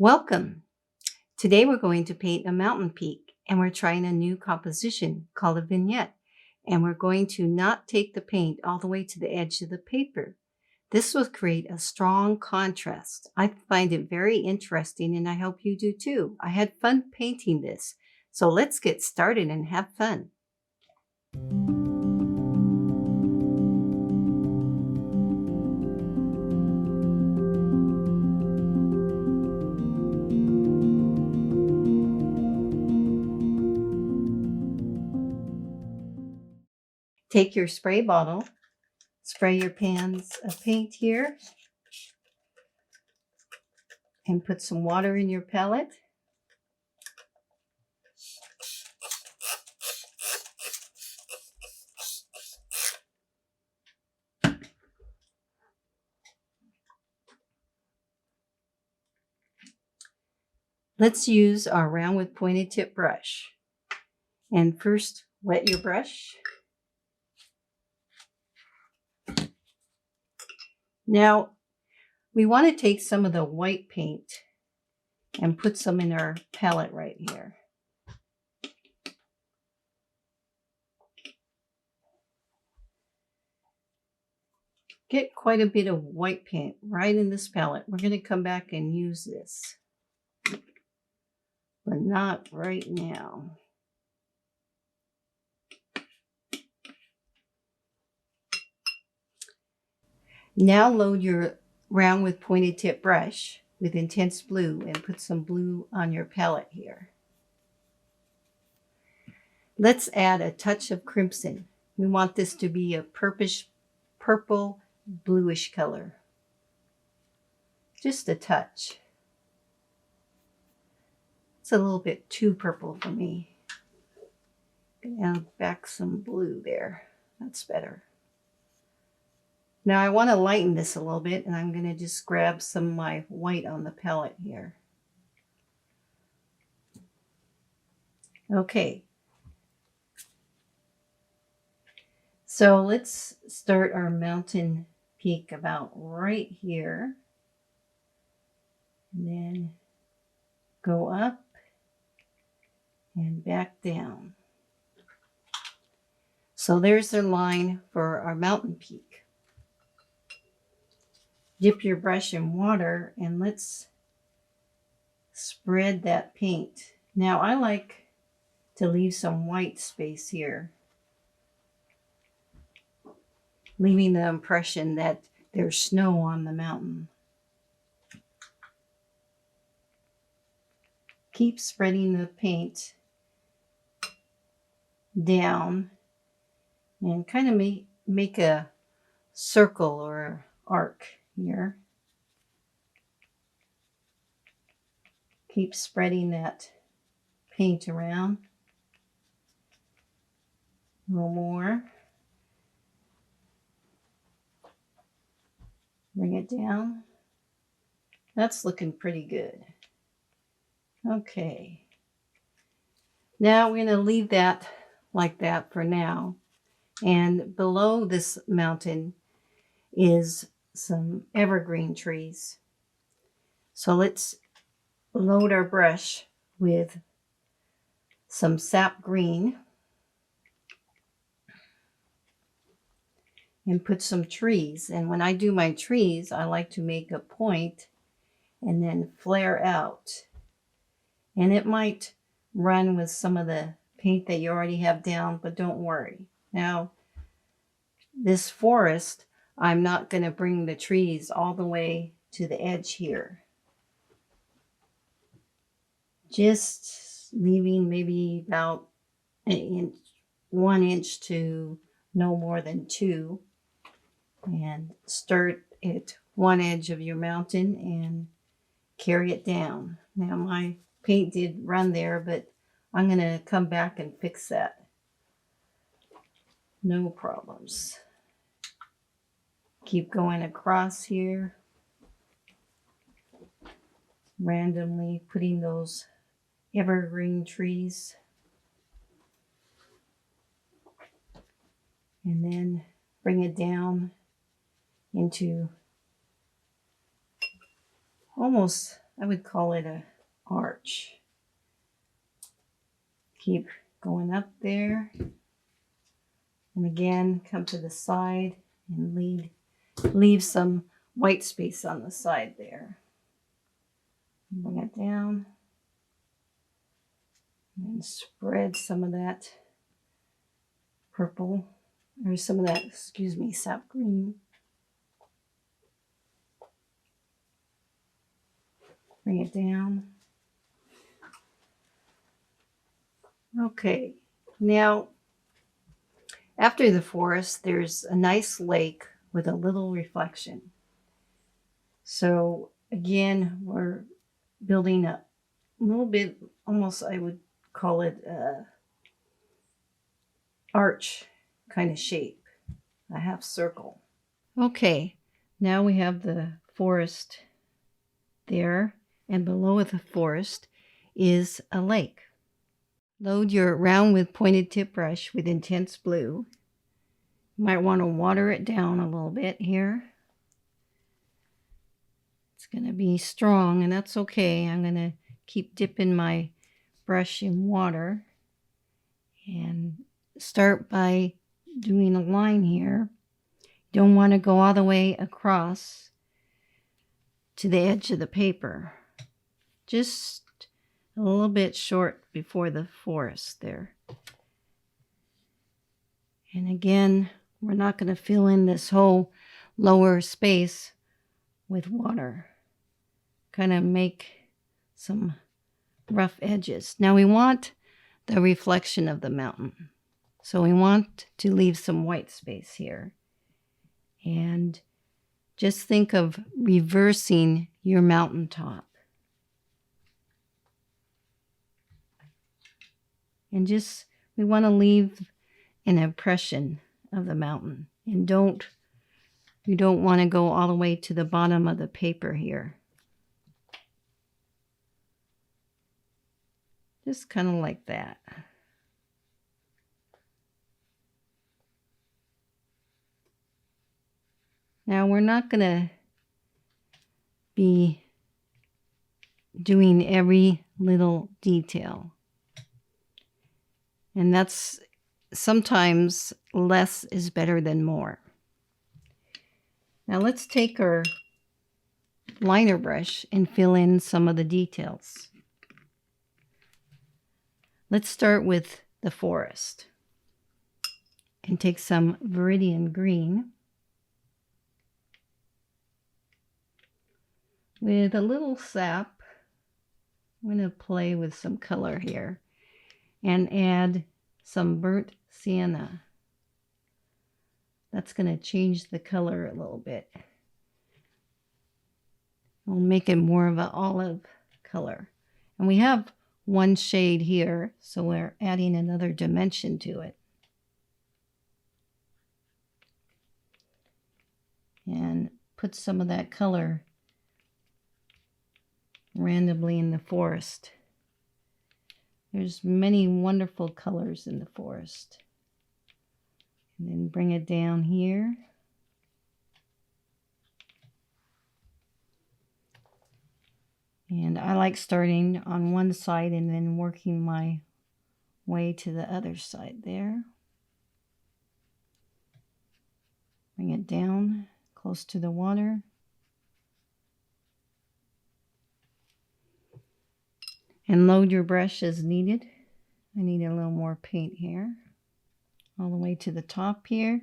Welcome! Today we're going to paint a mountain peak and we're trying a new composition called a vignette. And we're going to not take the paint all the way to the edge of the paper. This will create a strong contrast. I find it very interesting and I hope you do too. I had fun painting this. So let's get started and have fun. Take your spray bottle, spray your pans of paint here, and put some water in your palette. Let's use our round with pointed tip brush. And first, wet your brush. Now, we want to take some of the white paint and put some in our palette right here. Get quite a bit of white paint right in this palette. We're going to come back and use this, but not right now. Now load your round with pointed tip brush with intense blue and put some blue on your palette here. Let's add a touch of crimson. We want this to be a purple bluish color. Just a touch. It's a little bit too purple for me. Add back some blue there. That's better. Now I want to lighten this a little bit, and I'm going to just grab some of my white on the palette here. Okay. So let's start our mountain peak about right here. And then go up and back down. So there's the line for our mountain peak. Dip your brush in water and let's spread that paint. Now I like to leave some white space here, leaving the impression that there's snow on the mountain. Keep spreading the paint down and kind of make a circle or arc here. Keep spreading that paint around. A little more. Bring it down. That's looking pretty good. Okay. Now we're going to leave that like that for now. And below this mountain is some evergreen trees. So let's load our brush with some sap green and put some trees. And when I do my trees, I like to make a point and then flare out. And it might run with some of the paint that you already have down, but don't worry. Now, this forest, I'm not going to bring the trees all the way to the edge here. Just leaving maybe about 1 inch to no more than 2. And start at one edge of your mountain and carry it down. Now my paint did run there, but I'm going to come back and fix that. No problems. Keep going across here, randomly putting those evergreen trees, and then bring it down into almost I would call it a arch. Keep going up there. And again, come to the side and leave some white space on the side there. Bring it down. And spread some of that purple, or some of that, excuse me, sap green. Bring it down. Okay, now after the forest, there's a nice lake with a little reflection. So again, we're building a little bit, almost I would call it a arch kind of shape, a half circle. Okay, now we have the forest there, and below the forest is a lake. Load your round with pointed tip brush with intense blue. You might want to water it down a little bit here. It's going to be strong, and that's okay. I'm going to keep dipping my brush in water and start by doing a line here. You don't want to go all the way across to the edge of the paper. Just a little bit short before the forest there. And again, we're not going to fill in this whole lower space with water. Kind of make some rough edges. Now we want the reflection of the mountain. So we want to leave some white space here. And just think of reversing your mountaintop. And we want to leave an impression of the mountain. And you don't want to go all the way to the bottom of the paper here. Just kind of like that. Now we're not going to be doing every little detail. And that's sometimes less is better than more. Now let's take our liner brush and fill in some of the details. Let's start with the forest and take some Viridian green with a little sap. I'm going to play with some color here and add some burnt sienna. That's going to change the color a little bit. We'll make it more of an olive color. And we have one shade here, so we're adding another dimension to it. And put some of that color randomly in the forest. There's many wonderful colors in the forest. And then bring it down here. And I like starting on one side and then working my way to the other side there. Bring it down close to the water. And load your brush as needed. I need a little more paint here. All the way to the top here.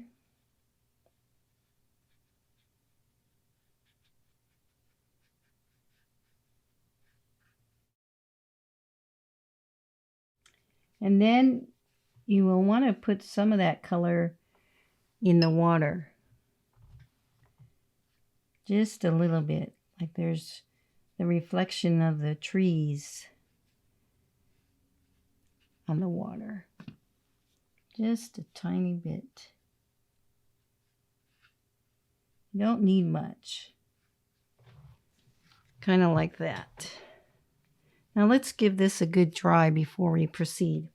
And then you will want to put some of that color in the water. Just a little bit, like there's the reflection of the trees on the water. Just a tiny bit. You don't need much. Kind of like that. Now let's give this a good dry before we proceed.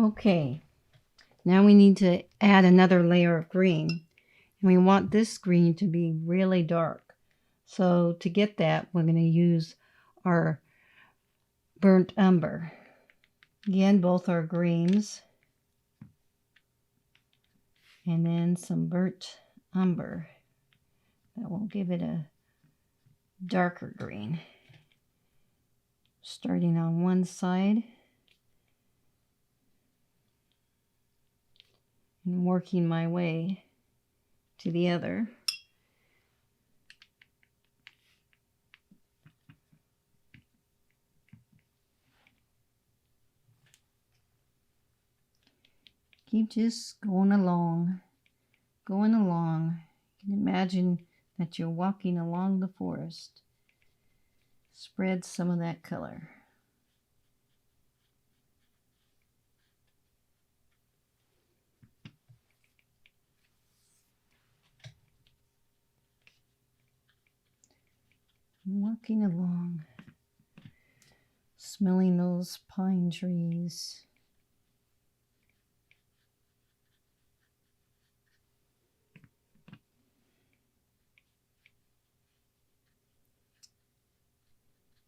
Okay, now we need to add another layer of green. And we want this green to be really dark. So to get that, we're going to use our burnt umber. Again, both are greens. And then some burnt umber. That will give it a darker green. Starting on one side and working my way to the other. Keep just going along, going along. You can imagine that you're walking along the forest. Spread some of that color. Walking along, smelling those pine trees.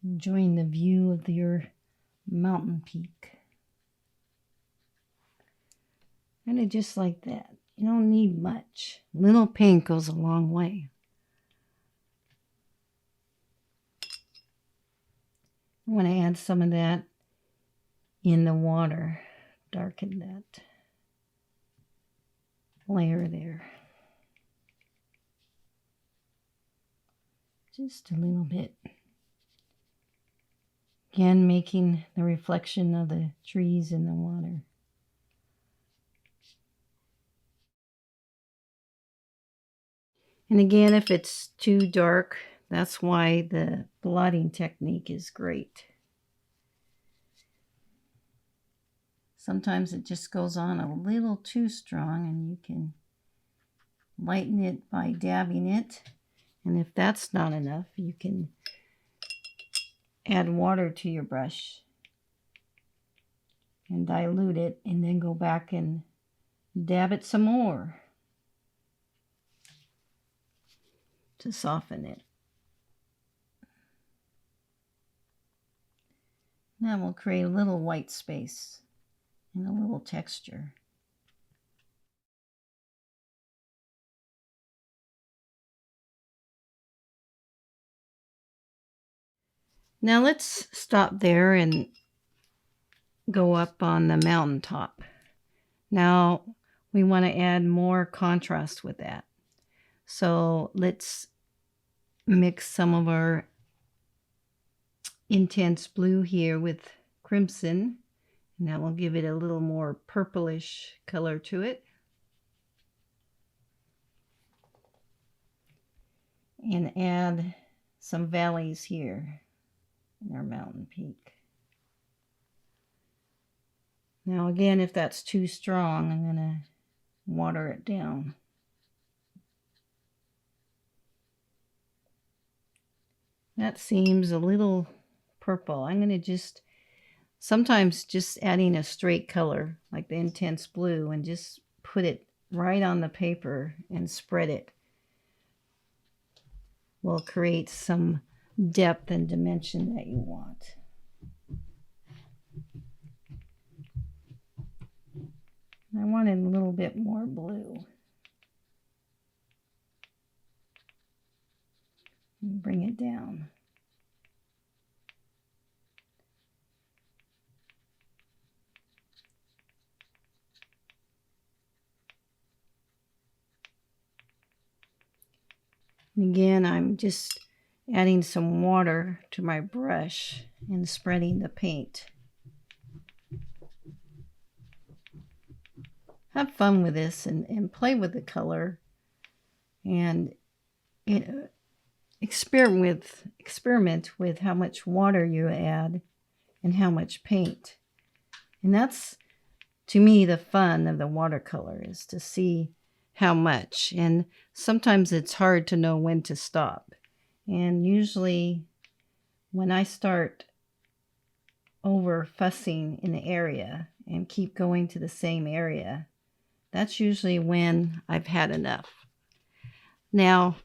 Enjoying the view of your mountain peak. Kind of just like that. You don't need much. Little paint goes a long way. I want to add some of that in the water. Darken that layer there. Just a little bit. Again, making the reflection of the trees in the water. And again, if it's too dark, that's why the blotting technique is great. Sometimes it just goes on a little too strong, and you can lighten it by dabbing it. And if that's not enough, you can add water to your brush and dilute it, and then go back and dab it some more to soften it. That will create a little white space and a little texture. Now let's stop there and go up on the mountaintop. Now we want to add more contrast with that. So let's mix some of our intense blue here with crimson, and that will give it a little more purplish color to it. And add some valleys here in our mountain peak. Now again, if that's too strong, I'm going to water it down. That seems a little purple. I'm going to sometimes just adding a straight color like the intense blue and just put it right on the paper and spread it will create some depth and dimension that you want. I wanted a little bit more blue. And bring it down. And again, I'm just adding some water to my brush and spreading the paint. Have fun with this and play with the color, and experiment with how much water you add and how much paint. And that's, to me, the fun of the watercolor, is to see how much. And sometimes it's hard to know when to stop. And usually when I start over fussing in the area and keep going to the same area. That's usually when I've had enough. Now,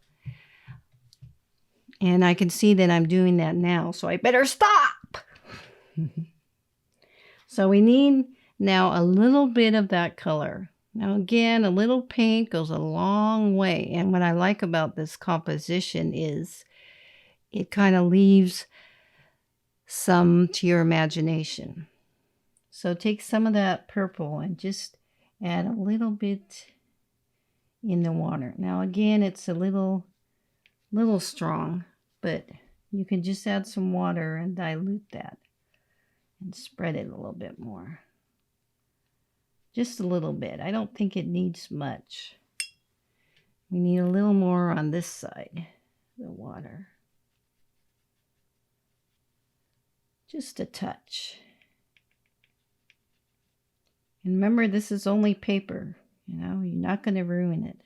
and I can see that I'm doing that now, so I better stop. So we need now a little bit of that color. Now again, a little paint goes a long way. And what I like about this composition is it kind of leaves some to your imagination. So take some of that purple and just add a little bit in the water. Now again, it's a little strong, but you can just add some water and dilute that and spread it a little bit more. Just a little bit. I don't think it needs much. We need a little more on this side, the water. Just a touch. And remember, this is only paper. You know, you're not going to ruin it.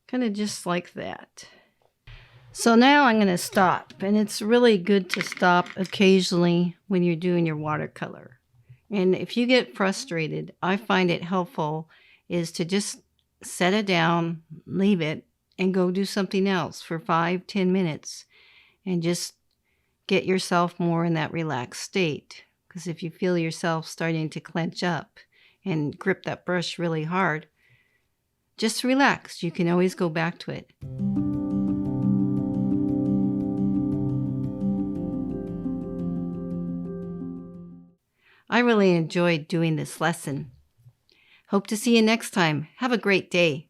Kind of just like that. So now I'm going to stop. And it's really good to stop occasionally when you're doing your watercolor. And if you get frustrated, I find it helpful is to just set it down, leave it, and go do something else for 5-10 minutes. And just get yourself more in that relaxed state. Because if you feel yourself starting to clench up and grip that brush really hard, just relax. You can always go back to it. I really enjoyed doing this lesson. Hope to see you next time. Have a great day.